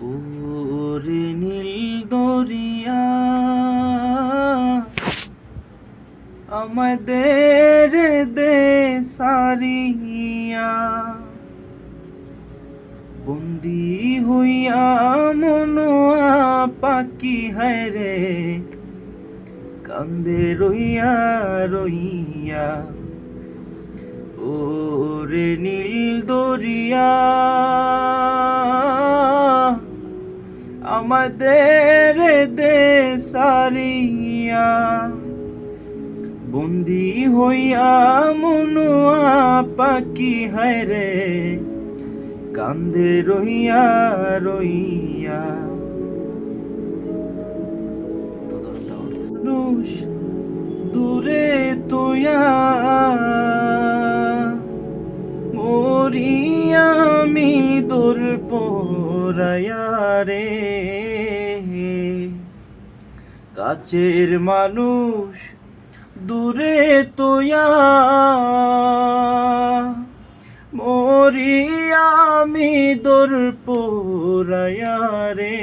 ওরে নীল দরিয়া আমাদের দেশারিয়া বন্দি হইয়া মনোয়া পাখি হায় রে কান্দে রইয়া রইয়া ওরে নীল দরিয়া আমাদের দেশারিয়া বন্দি হইয়া মনোয়া পাখি হায় রে কান্দে রইয়া রইয়া মানুষ দূরে তোয়া মরিয়া আমি দূর পরায়া রে কাছের মানুষ দূরে তোয়া মরিয়া আমি দূর পরায়া রে